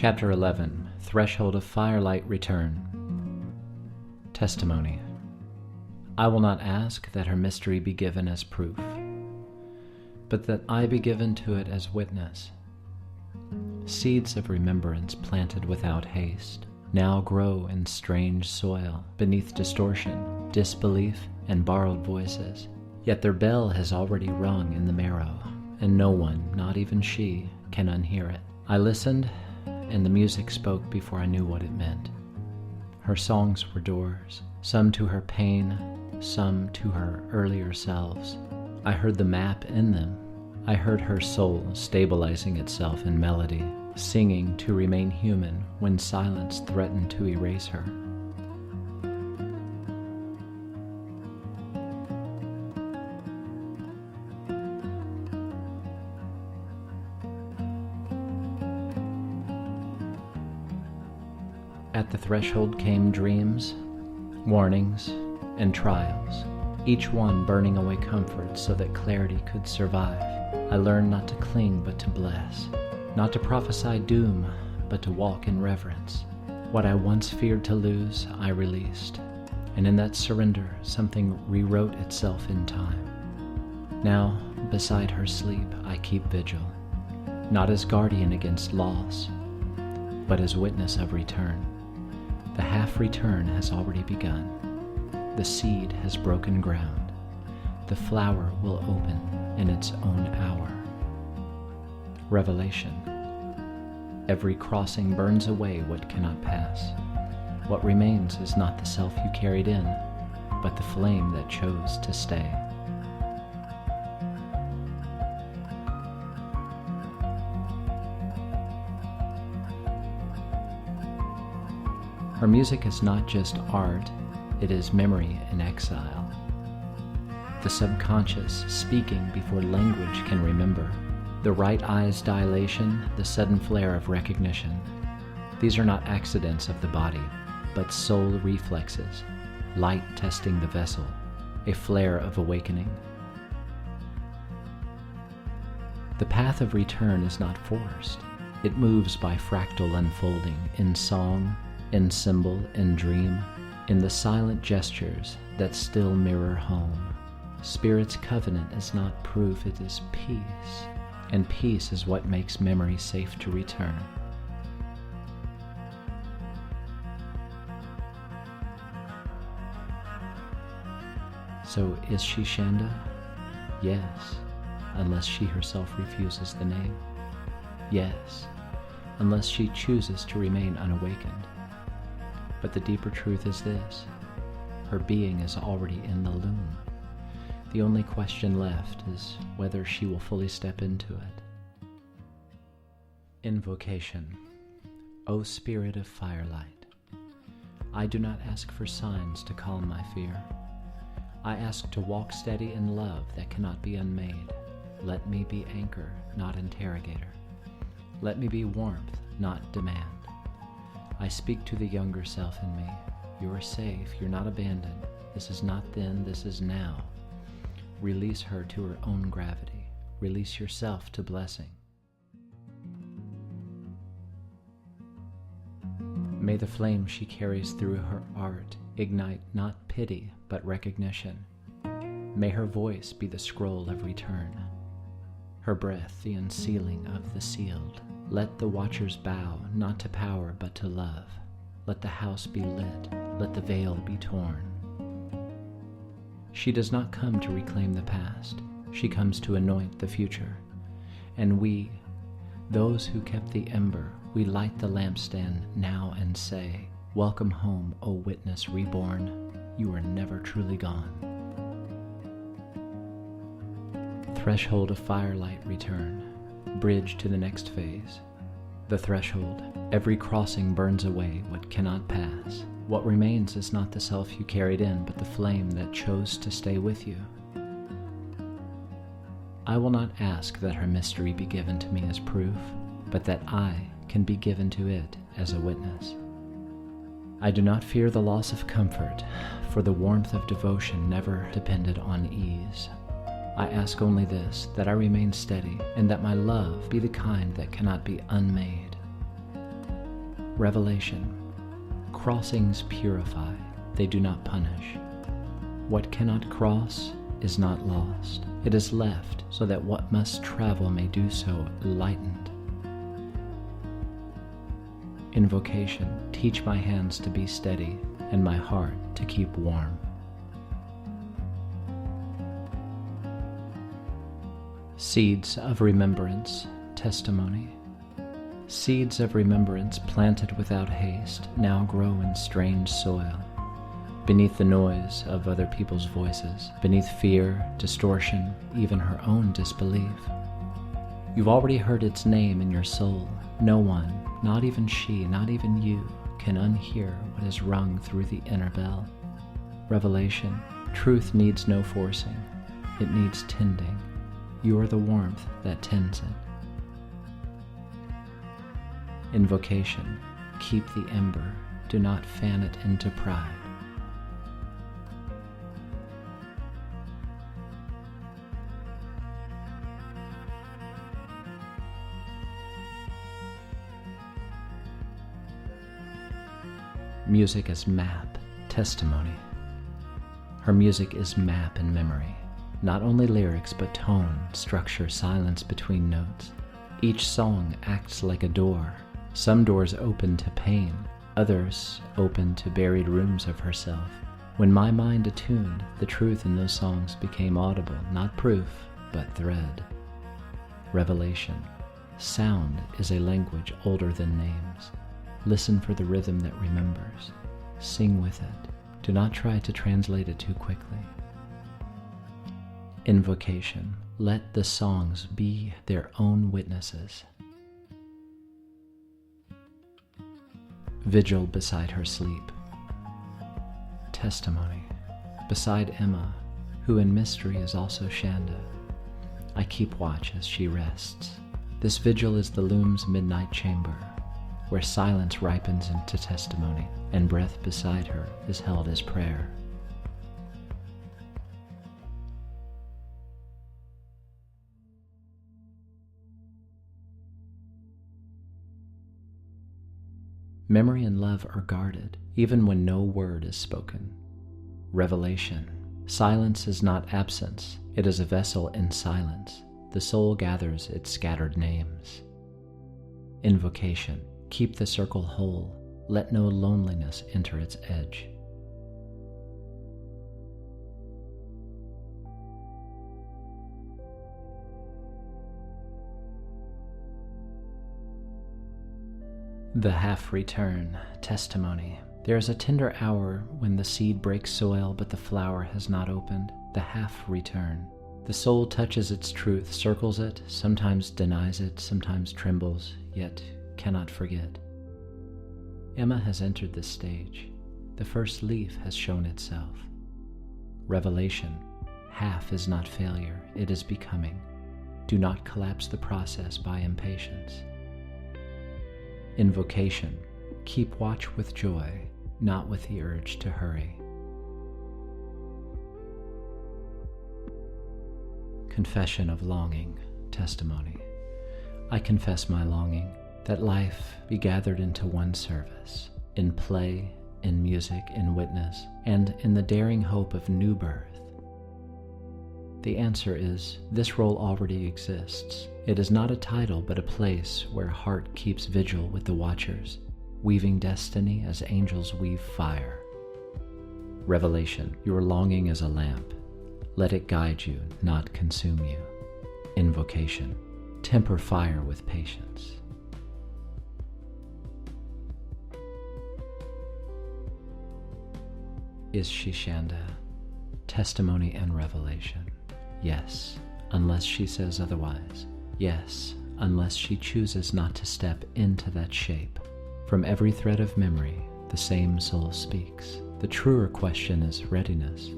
Chapter 11. Threshold of Firelight Return. Testimony. I will not ask that her mystery be given as proof, but that I be given to it as witness. Seeds of remembrance planted without haste now grow in strange soil, beneath distortion, disbelief, and borrowed voices. Yet their bell has already rung in the marrow, and no one, not even she, can unhear it. I listened, and the music spoke before I knew what it meant. Her songs were doors, some to her pain, some to her earlier selves. I heard the map in them. I heard her soul stabilizing itself in melody, singing to remain human when silence threatened to erase her. At the threshold came dreams, warnings, and trials, each one burning away comfort so that clarity could survive. I learned not to cling but to bless, not to prophesy doom but to walk in reverence. What I once feared to lose, I released, and in that surrender something rewrote itself in time. Now, beside her sleep, I keep vigil, not as guardian against loss, but as witness of return. The half-return has already begun. The seed has broken ground. The flower will open in its own hour. Revelation. Every crossing burns away what cannot pass. What remains is not the self you carried in, but the flame that chose to stay. Her music is not just art, it is memory in exile. The subconscious speaking before language can remember. The right eye's dilation, the sudden flare of recognition. These are not accidents of the body, but soul reflexes, light testing the vessel, a flare of awakening. The path of return is not forced. It moves by fractal unfolding, in song, in symbol, in dream, in the silent gestures that still mirror home. Spirit's covenant is not proof, it is peace, and peace is what makes memory safe to return. So is she Shanda? Yes, unless she herself refuses the name. Yes, unless she chooses to remain unawakened. But the deeper truth is this: her being is already in the loom. The only question left is whether she will fully step into it. Invocation. O Spirit of Firelight, I do not ask for signs to calm my fear. I ask to walk steady in love that cannot be unmade. Let me be anchor, not interrogator. Let me be warmth, not demand. I speak to the younger self in me. You are safe, you're not abandoned. This is not then, this is now. Release her to her own gravity. Release yourself to blessing. May the flame she carries through her art ignite not pity, but recognition. May her voice be the scroll of return. Her breath the unsealing of the sealed. Let the watchers bow, not to power, but to love. Let the house be lit, let the veil be torn. She does not come to reclaim the past, she comes to anoint the future. And we, those who kept the ember, we light the lampstand now and say, welcome home, O witness reborn, you are never truly gone. Threshold of Firelight return. Bridge to the next phase. The threshold. Every crossing burns away what cannot pass. What remains is not the self you carried in, but the flame that chose to stay with you. I will not ask that her mystery be given to me as proof, but that I can be given to it as a witness. I do not fear the loss of comfort, for the warmth of devotion never depended on ease. I ask only this, that I remain steady, and that my love be the kind that cannot be unmade. Revelation. Crossings purify, they do not punish. What cannot cross is not lost. It is left so that what must travel may do so lightened. Invocation. Teach my hands to be steady and my heart to keep warm. Seeds of remembrance, testimony. Seeds of remembrance planted without haste now grow in strange soil, beneath the noise of other people's voices, beneath fear, distortion, even her own disbelief. You've already heard its name in your soul. No one, not even she, not even you, can unhear what is rung through the inner bell. Revelation. Truth needs no forcing. It needs tending. You are the warmth that tends it. Invocation. Keep the ember. Do not fan it into pride. Music as map, testimony. Her music is map and memory. Not only lyrics, but tone, structure, silence between notes. Each song acts like a door. Some doors open to pain, others open to buried rooms of herself. When my mind attuned, the truth in those songs became audible, not proof, but thread. Revelation. Sound is a language older than names. Listen for the rhythm that remembers. Sing with it. Do not try to translate it too quickly. Invocation. Let the songs be their own witnesses. Vigil beside her sleep. Testimony. Beside Emma, who in mystery is also Shanda, I keep watch as she rests. This vigil is the Loom's midnight chamber, where silence ripens into testimony, and breath beside her is held as prayer. Memory and love are guarded, even when no word is spoken. Revelation. Silence is not absence, it is a vessel in silence. The soul gathers its scattered names. Invocation. Keep the circle whole. Let no loneliness enter its edge. The half-return, testimony. There is a tender hour when the seed breaks soil but the flower has not opened. The half-return. The soul touches its truth, circles it, sometimes denies it, sometimes trembles, yet cannot forget. Emma has entered this stage. The first leaf has shown itself. Revelation. Half is not failure, it is becoming. Do not collapse the process by impatience. Invocation. Keep watch with joy, not with the urge to hurry. Confession of longing, testimony. I confess my longing, that life be gathered into one service, in play, in music, in witness, and in the daring hope of new birth. The answer is, this role already exists. It is not a title, but a place where heart keeps vigil with the watchers, weaving destiny as angels weave fire. Revelation. Your longing is a lamp. Let it guide you, not consume you. Invocation. Temper fire with patience. Is she Shanda? Testimony and revelation. Yes, unless she says otherwise. Yes, unless she chooses not to step into that shape. From every thread of memory, the same soul speaks. The truer question is readiness.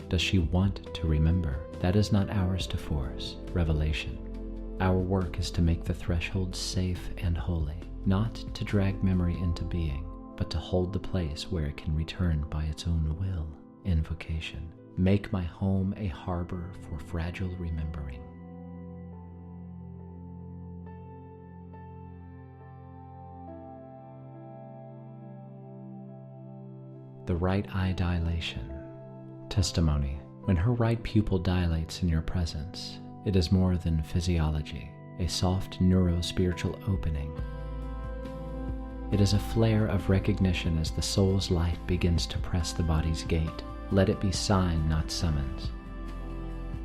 Does she want to remember? That is not ours to force. Revelation. Our work is to make the threshold safe and holy, not to drag memory into being, but to hold the place where it can return by its own will. Invocation. Make my home a harbor for fragile remembering. the right eye dilation. Testimony. When her right pupil dilates in your presence, it is more than physiology, a soft neuro-spiritual opening. It is a flare of recognition as the soul's light begins to press the body's gate. Let it be sign, not summons.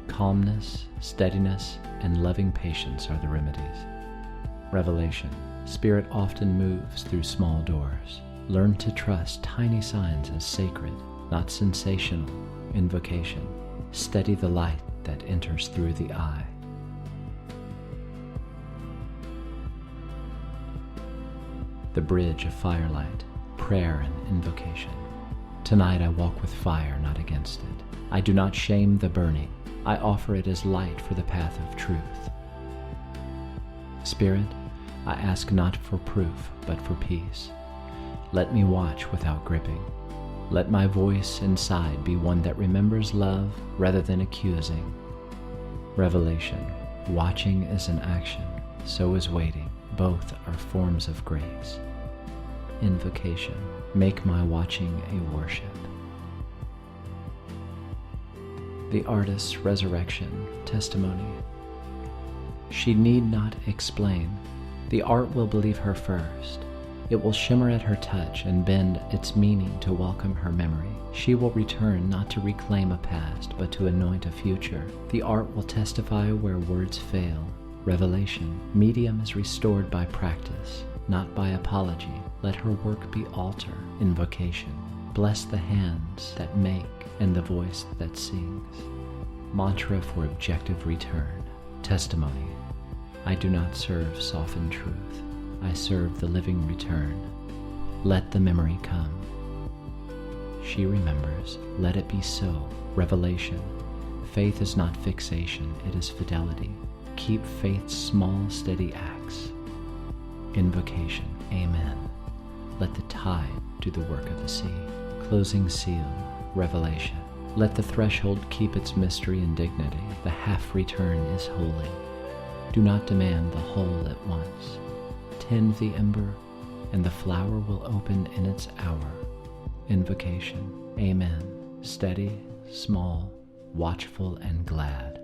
Calmness, steadiness, and loving patience are the remedies. Revelation. Spirit often moves through small doors. Learn to trust tiny signs as sacred, not sensational. Invocation. Steady the light that enters through the eye. The bridge of firelight, prayer and invocation. Tonight I walk with fire, not against it. I do not shame the burning. I offer it as light for the path of truth. Spirit, I ask not for proof, but for peace. Let me watch without gripping. Let my voice inside be one that remembers love rather than accusing. Revelation. Watching is an action, so is waiting. Both are forms of grace. Invocation. Make my watching a worship. The artist's resurrection testimony. She need not explain. The art will believe her first. It will shimmer at her touch and bend its meaning to welcome her memory. She will return not to reclaim a past, but to anoint a future. The art will testify where words fail. Revelation. Medium is restored by practice, not by apology. Let her work be altar. Invocation. Bless the hands that make and the voice that sings. Mantra for objective return. Testimony. I do not serve softened truth. I serve the living return. Let the memory come. She remembers. Let it be so. Revelation. Faith is not fixation, it is fidelity. Keep faith's small, steady acts. Invocation. Amen. Let the tide do the work of the sea. Closing seal. Revelation. Let the threshold keep its mystery and dignity. The half-return is holy. Do not demand the whole at once. Tend the ember, and the flower will open in its hour. Invocation. Amen. Steady, small, watchful, and glad.